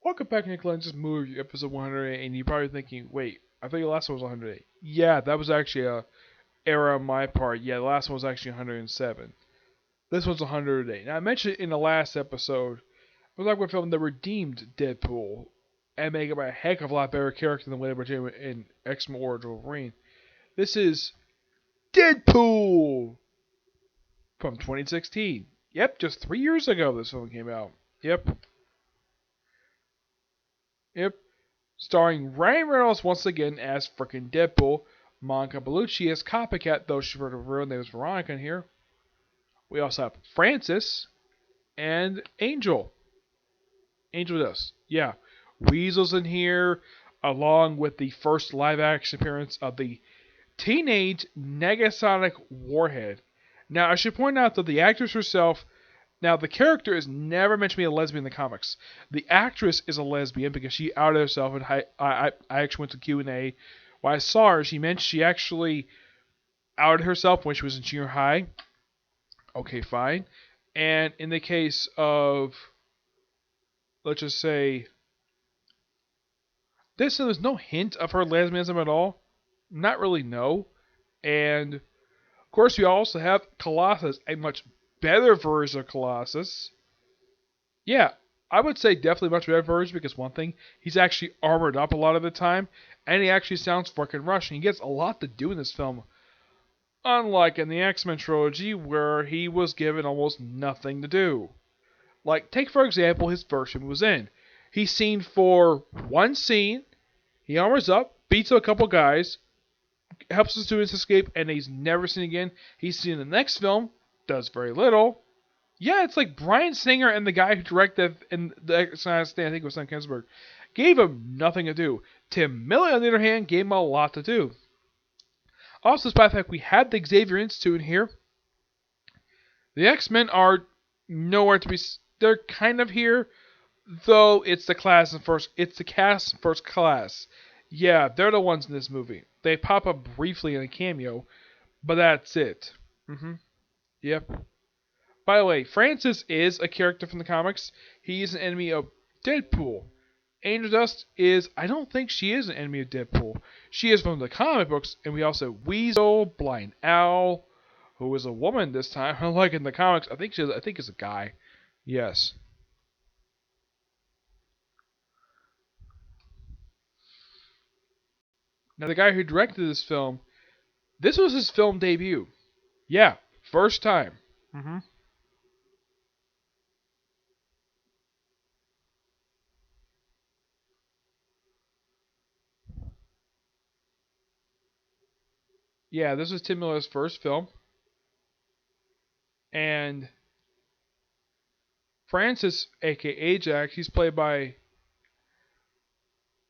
Welcome back to Lenz's movie, episode 108, and you're probably thinking, wait, I thought your last one was 108. Yeah, that was actually a error on my part. Yeah, the last one was actually 107. This one's 108. Now, I mentioned in the last episode, we're talking about a film that redeemed Deadpool and make him a heck of a lot better character than what they were in X-Men Origins Wolverine. This is Deadpool from 2016. Yep, just 3 years ago this film came out. Yep. Yep. Starring Ryan Reynolds once again as frickin' Deadpool. Monica Bellucci as Copycat, though she wrote her real name is Veronica in here. We also have Francis and Angel. Angel Dust. Yeah. Weasel's in here, along with the first live action appearance of the teenage Negasonic Warhead. Now, I should point out that the actress herself. Now, the character is never meant to be a lesbian in the comics. The actress is a lesbian because she outed herself, and I actually went to Q&A. When I saw her, she actually outed herself when she was in junior high. Okay, fine. And in the case of, let's just say, there's no hint of her lesbianism at all. Not really, no. And, of course, we also have Colossus, a much better version of Colossus. Yeah, I would say definitely much better version because one thing, he's actually armored up a lot of the time, and he actually sounds fucking Russian. He gets a lot to do in this film. Unlike in the X-Men trilogy, where he was given almost nothing to do. Like, take for example his first film he was in. He's seen for one scene, he armors up, beats up a couple guys, helps the students escape, and he's never seen again. He's seen in the next film, does very little. Yeah, it's like Bryan Singer and the guy who directed in the United States, I think it was Sam Kinsberg, gave him nothing to do. Tim Miller, on the other hand, gave him a lot to do. Also, despite the fact we had the Xavier Institute in here, the X-Men are nowhere to be. They're kind of here, though it's the cast in first class. Yeah, they're the ones in this movie. They pop up briefly in a cameo, but that's it. Yep. By the way, Francis is a character from the comics. He is an enemy of Deadpool. Angel Dust is, I don't think she is an enemy of Deadpool. She is from the comic books, and we also have Weasel, Blind Owl, who is a woman this time. Unlike in the comics, I think it's a guy. Yes. Now the guy who directed this was his film debut. Yeah, first time. Yeah, this was Tim Miller's first film. And Francis, aka Ajax, he's played by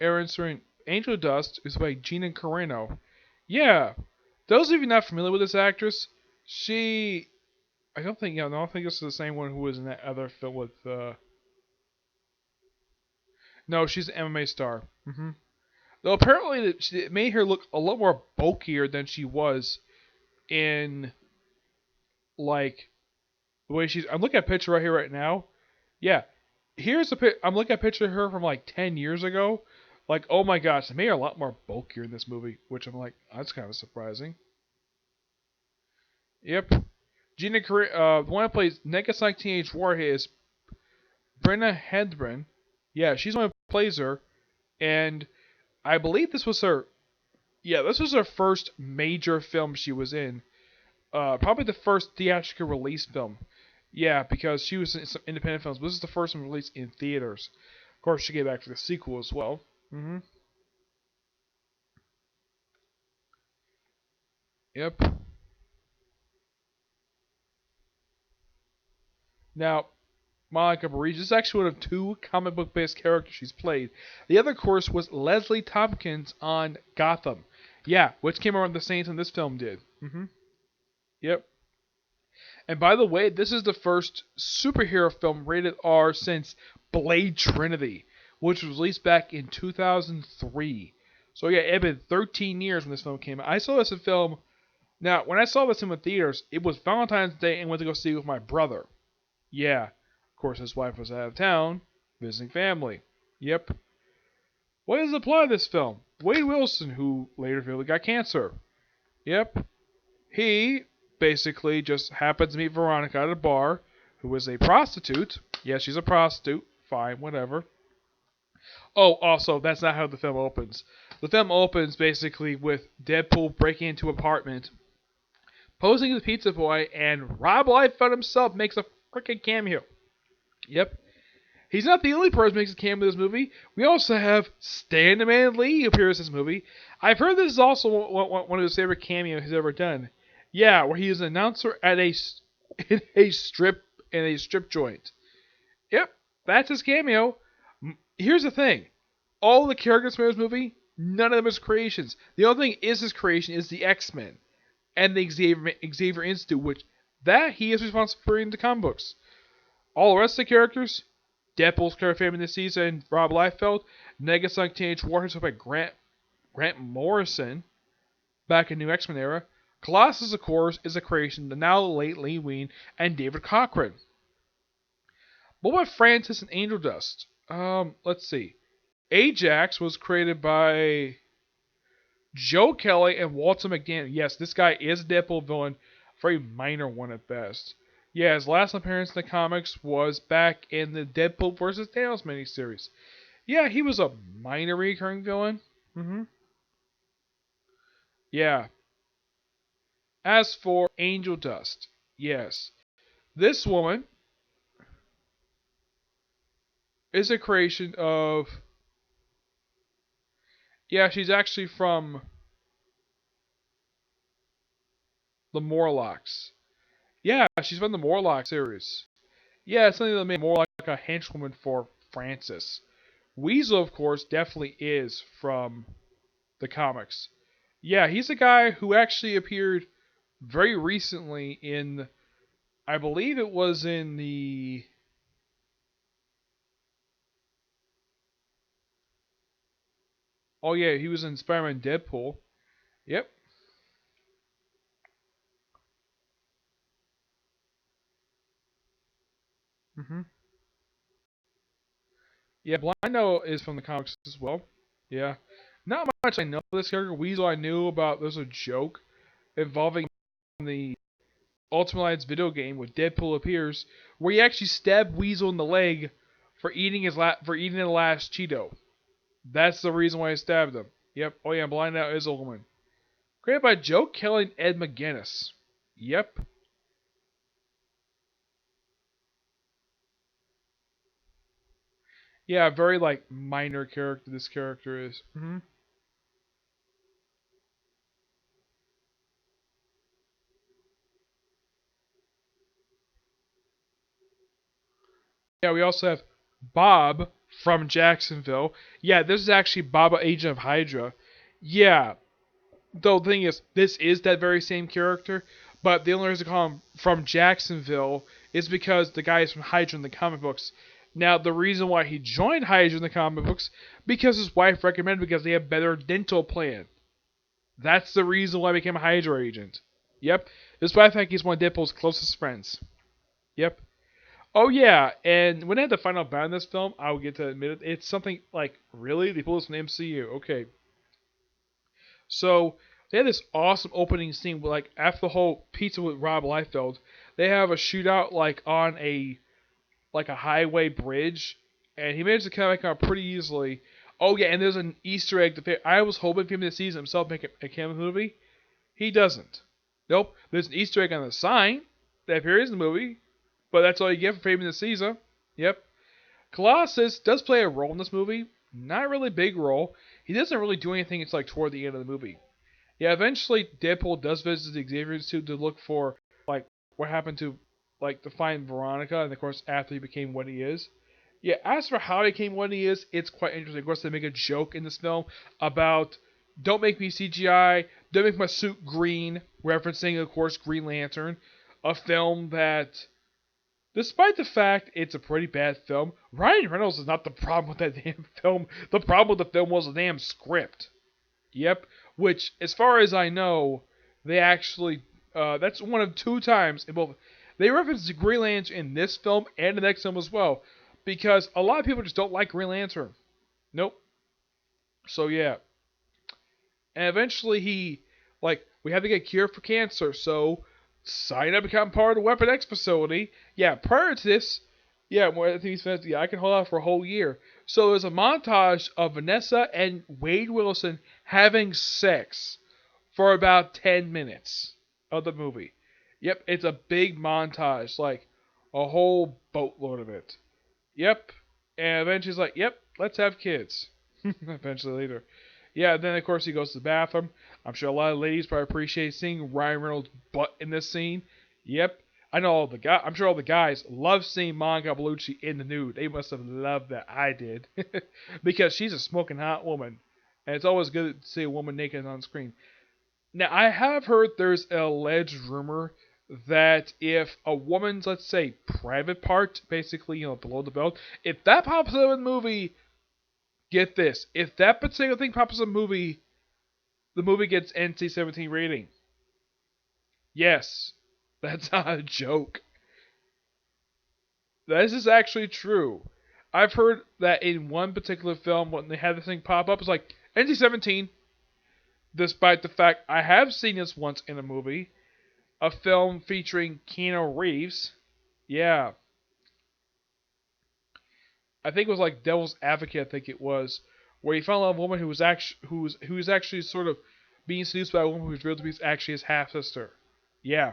Aaron Sorrent. Angel Dust is played by Gina Carano. Yeah, those of you not familiar with this actress, I don't think this is the same one who was in that other film with, no, she's an MMA star. Though apparently it made her look a lot more bulkier than she was in, like, the way I'm looking at a picture right here right now. Yeah, I'm looking at a picture of her from like 10 years ago. Like, oh my gosh, they made her a lot more bulkier in this movie, which I'm like, that's kind of surprising. Yep. The one who plays Negasonic Teenage Warhead is Brenna Hedren. Yeah, she's the one who plays her, and I believe this was her first major film she was in. Probably the first theatrical release film. Yeah, because she was in some independent films, but this is the first one released in theaters. Of course, she came back for the sequel as well. Yep. Now, Monica Bellucci is actually one of two comic book based characters she's played. The other, of course, was Leslie Tompkins on Gotham. Yeah, which came around the same time this film did. Yep. And by the way, this is the first superhero film rated R since Blade Trinity, which was released back in 2003. So yeah, it had been 13 years when this film came out. I saw this in film. Now, when I saw this in the theaters, it was Valentine's Day and went to go see it with my brother. Yeah, of course his wife was out of town, visiting family. Yep. What is the plot of this film? Wade Wilson, who later revealed he got cancer. Yep. He basically just happens to meet Veronica at a bar, who is a prostitute. Yes, she's a prostitute. Fine, whatever. Oh, also, that's not how the film opens. The film opens basically with Deadpool breaking into an apartment, posing as a pizza boy, and Rob Liefeld himself makes a freaking cameo. Yep. He's not the only person who makes a cameo in this movie. We also have Stan the Man Lee appears in this movie. I've heard this is also one of his favorite cameos he's ever done. Yeah, where he is an announcer at in a strip joint. Yep, that's his cameo. Here's the thing: all the characters from this movie, none of them is creations. The only thing is his creation is the X-Men and the Xavier Institute, which that he is responsible for in the comic books. All the rest of the characters, Deadpool's character family this season, Rob Liefeld, Negasonic Teenage Warheads by Grant Morrison, back in New X-Men era. Colossus, of course, is a creation of the now late Lee Wein and David Cochran. What about Francis and Angel Dust? Let's see. Ajax was created by Joe Kelly and Walter McDaniel. Yes, this guy is a Deadpool villain, very minor one at best. Yeah, his last appearance in the comics was back in the Deadpool vs. Thanos miniseries. Yeah, he was a minor recurring villain. Yeah. As for Angel Dust, yes. This woman is a creation of... Yeah, she's actually from the Morlocks. Yeah, she's from the Morlock series. Yeah, it's something that made more like a henchwoman for Francis. Weasel, of course, definitely is from the comics. Yeah, he's a guy who actually appeared very recently in, I believe it was in the... Oh yeah, he was in Spider-Man Deadpool. Yep. hmm Yeah, Blindo is from the comics as well. Yeah. Not much I know of this character. Weasel I knew about, there's a joke involving the Ultimate Alliance video game where Deadpool appears, where he actually stabbed Weasel in the leg for eating the last Cheeto. That's the reason why he stabbed him. Yep. Oh yeah, Blind Out is a woman. Created by Joe Kelly and Ed McGuinness. Yep. Yeah, very like minor character this character is. Yeah, we also have Bob from Jacksonville. Yeah, this is actually Bob, Agent of Hydra. Yeah, though the thing is, this is that very same character, but the only reason I call him from Jacksonville is because the guy is from Hydra in the comic books. Now, the reason why he joined Hydra in the comic books, because his wife recommended because they have better dental plan. That's the reason why he became a Hydra agent. Yep. Despite the fact he's one of Deadpool's closest friends. Yep. Oh yeah, and when I had to find out about this film, I will get to admit it. It's something like, really? They pulled this from the MCU. Okay. So they had this awesome opening scene where, like, after the whole pizza with Rob Liefeld, they have a shootout like on a highway bridge, and he managed to come back out pretty easily. Oh yeah, and there's an Easter egg. I was hoping for him to see himself make a cameo movie. He doesn't. Nope. There's an Easter egg on the sign that appears in the movie, but that's all you get for framing the Caesar. Yep. Colossus does play a role in this movie. Not a really big role. He doesn't really do anything. It's like toward the end of the movie. Yeah, eventually Deadpool does visit the Xavier Institute to look for like what happened to to find Veronica, and of course after he became what he is. Yeah, as for how he became what he is, it's quite interesting. Of course, they make a joke in this film about don't make me CGI, don't make my suit green, referencing of course Green Lantern, a film that, despite the fact it's a pretty bad film, Ryan Reynolds is not the problem with that damn film. The problem with the film was the damn script. Yep, which, as far as I know, they actually, that's one of two times in both. They reference Green Lantern in this film and the next film as well, because a lot of people just don't like Green Lantern. Nope. So yeah, and eventually we have to get a cure for cancer, so sign up to become part of the Weapon X facility. Yeah, prior to this, yeah, more I think says, yeah, I can hold out for a whole year. So there's a montage of Vanessa and Wade Wilson having sex for about 10 minutes of the movie. Yep, it's a big montage, like a whole boatload of it. Yep, and eventually he's like, yep, let's have kids. Eventually later. Yeah, then of course he goes to the bathroom. I'm sure a lot of ladies probably appreciate seeing Ryan Reynolds' butt in this scene. Yep. I know all the guys. I'm sure all the guys love seeing Monica Bellucci in the nude. They must have loved that. I did, because she's a smoking hot woman, and it's always good to see a woman naked on screen. Now I have heard there's an alleged rumor that if a woman's, let's say, private part, basically below the belt, if that pops up in the movie, get this, if that particular thing pops up in the movie gets NC-17 rating. Yes, that's not a joke. This is actually true. I've heard that in one particular film, when they had this thing pop up, it's like NC-17. Despite the fact I have seen this once in a movie, a film featuring Keanu Reeves. Yeah, I think it was like Devil's Advocate. I think it was where he found a woman who was actually sort of being seduced by a woman who was revealed to be actually his half sister. Yeah,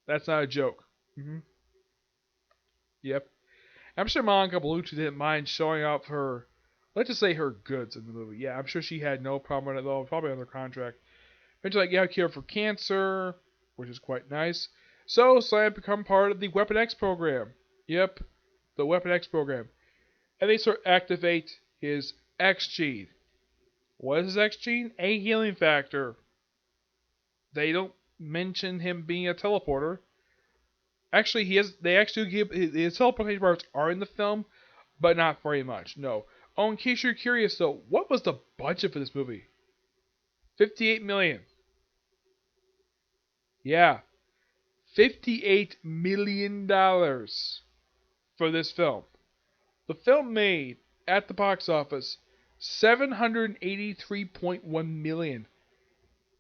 that's not a joke. Yep. I'm sure Monica Bellucci didn't mind showing off her, let's just say her goods in the movie. Yeah, I'm sure she had no problem with it at all. Probably under contract. But like, yeah, cure for cancer, which is quite nice. So Slam become part of the Weapon X program. Yep, the Weapon X program. And they sort of activate his X gene. What is his X gene? A healing factor. They don't mention him being a teleporter. Actually, he has. They actually give his teleportation parts are in the film, but not very much. No. Oh, in case you're curious, though, what was the budget for this movie? 58 million. Yeah, $58 million for this film. The film made at the box office 783.1 million.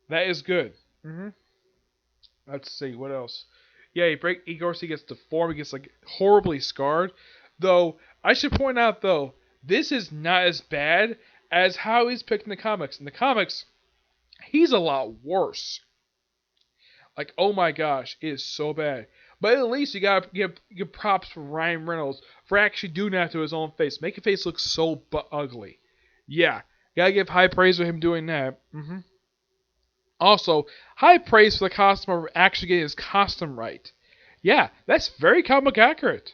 That is good. Let's see what else. Yeah, he of course he gets deformed. He gets like horribly scarred. Though I should point out though, this is not as bad as how he's picked in the comics. In the comics, he's a lot worse. Like, oh my gosh, it is so bad. But at least you gotta give props for Ryan Reynolds for actually doing that to his own face. Make a face look so ugly. Yeah, gotta give high praise for him doing that. Also, high praise for the costumer for actually getting his costume right. Yeah, that's very comic accurate.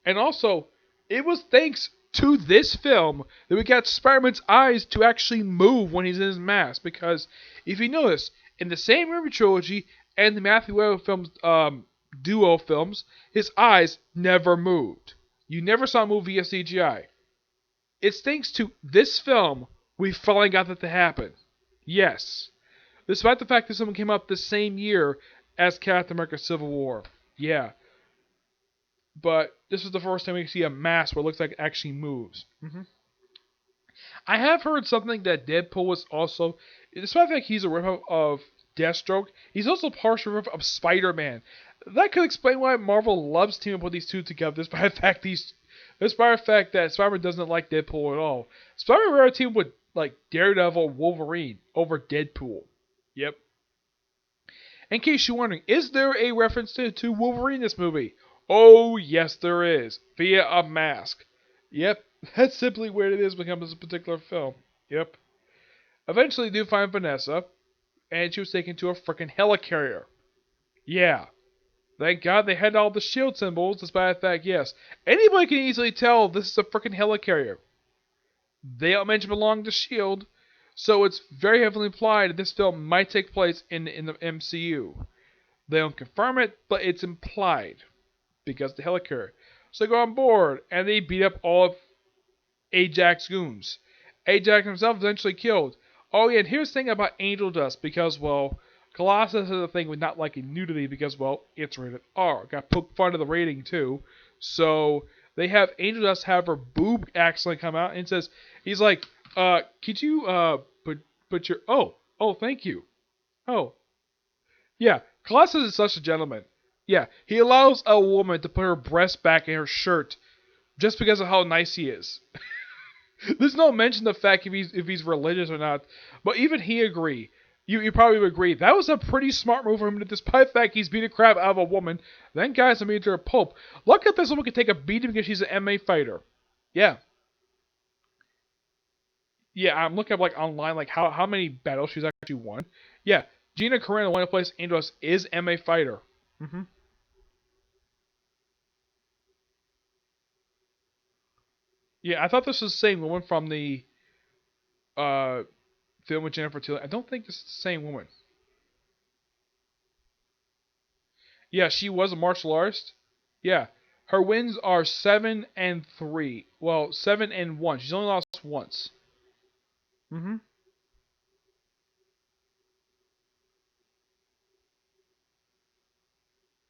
And also, it was thanks to this film that we got Spider-Man's eyes to actually move when he's in his mask. Because if you notice, in the same Raimi trilogy and the Matthew Webb films, duo films, his eyes never moved. You never saw him move via CGI. It's thanks to this film we finally got that to happen. Yes. Despite the fact that someone came up the same year as Captain America Civil War. Yeah. But this is the first time we see a mask where it looks like it actually moves. I have heard something that Deadpool was also, despite the fact he's a ripoff of Deathstroke, he's also a partial ripoff of Spider-Man. That could explain why Marvel loves teaming up with these two together, despite the fact that Spider-Man doesn't like Deadpool at all. Spider-Man rather team with like Daredevil, Wolverine over Deadpool. Yep. In case you're wondering, is there a reference to Wolverine in this movie? Oh, yes, there is. Via a mask. Yep. That's simply where it is when it comes to this particular film. Yep. Eventually, they do find Vanessa, and she was taken to a freaking helicarrier. Yeah. Thank God they had all the shield symbols, despite the fact, yes, anybody can easily tell this is a freaking helicarrier. They don't mention belonging to S.H.I.E.L.D., so it's very heavily implied that this film might take place in the MCU. They don't confirm it, but it's implied because the helicarrier. So they go on board and they beat up all of Ajax's goons. Ajax himself is eventually killed. Oh yeah, and here's the thing about Angel Dust, because well, Colossus is a thing with not liking nudity because well, it's rated R. Got poked fun of the rating too, so they have Angel Dust have her boob accidentally come out and says, he's like, could you put your thank you. Oh, yeah, Colossus is such a gentleman. Yeah, he allows a woman to put her breast back in her shirt just because of how nice he is. There's no mention of the fact if he's religious or not, but even he agree. You probably would agree that was a pretty smart move for him, despite the fact he's beat the crap out of a woman. Then guys, I made her a pope. Look at this woman can take a beating because she's an MMA fighter. Yeah, yeah. I'm looking up like online like how many battles she's actually won. Yeah, Gina Carano, one of the places Angels is MMA fighter. hmm Yeah, I thought this was the same woman from the uh film with Jennifer Tilly. I don't think this is the same woman. Yeah, she was a martial artist. Yeah, her wins are 7-3. Well, 7-1. She's only lost once. hmm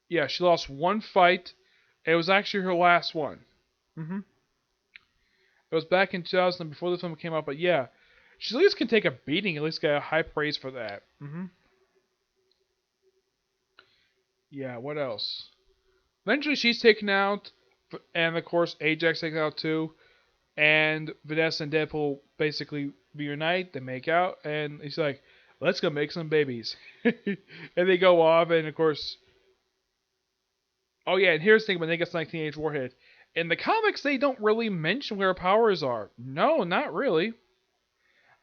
Yeah, she lost one fight. It was actually her last one. hmm It was back in 2000 before the film came out. But yeah, she at least can take a beating. At least get a high praise for that. Yeah. What else? Eventually, she's taken out, and of course, Ajax taken out too. And Vanessa and Deadpool basically reunite. They make out, and he's like, "Let's go make some babies." And they go off, and of course, oh yeah, and here's the thing: when they get like Teenage Warhead, in the comics, they don't really mention where her powers are. No, not really.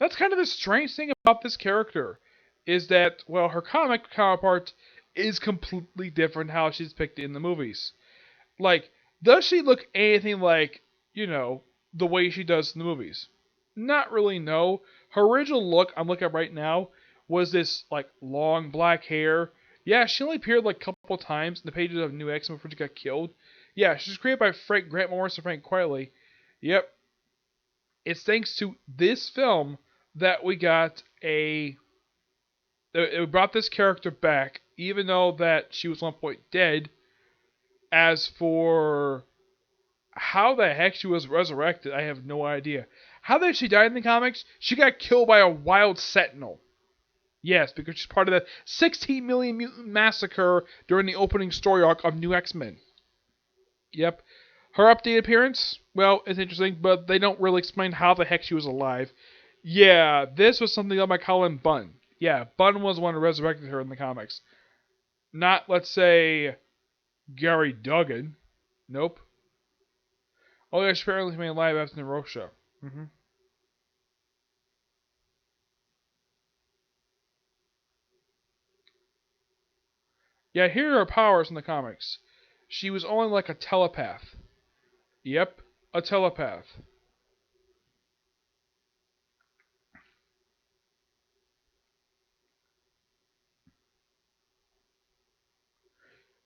That's kind of the strange thing about this character, is that well, her comic counterpart is completely different how she's depicted in the movies. Like, does she look anything like, the way she does in the movies? Not really, no. Her original look, I'm looking at right now, was this, like, long black hair. Yeah, she only appeared, like, a couple times in the pages of New X-Men before she got killed. Yeah, she was created by Grant Morrison and Frank Quitely. Yep. It's thanks to this film that we got it brought this character back, even though that she was at one point dead. As for how the heck she was resurrected, I have no idea. How did she die in the comics? She got killed by a wild sentinel. Yes, because she's part of the 16 million mutant massacre during the opening story arc of New X-Men. Yep. Her updated appearance, well, it's interesting, but they don't really explain how the heck she was alive. Yeah, this was something done by Colin Bunn. Yeah, Bunn was the one who resurrected her in the comics. Not, let's say, Gary Duggan. Nope. Oh, yeah, she apparently made live after the Roche show. hmm Yeah, here are her powers in the comics. She was only like a telepath. Yep, a telepath.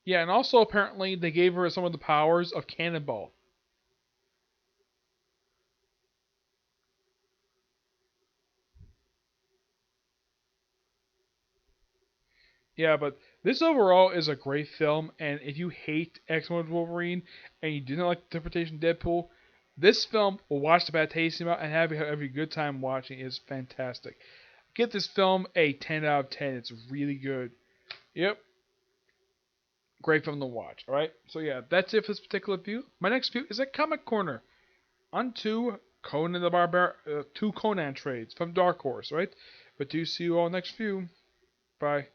Yeah, and also apparently they gave her some of the powers of Cannonball. Yeah, but this overall is a great film, and if you hate X-Men Wolverine and you didn't like the interpretation of Deadpool, this film will watch the bad taste in your mouth and have a good time watching. It's fantastic. Get this film a 10 out of 10. It's really good. Yep, great film to watch. All right, so yeah, that's it for this particular view. My next view is a comic corner on two Conan trades from Dark Horse. Right, but do see you all next view. Bye.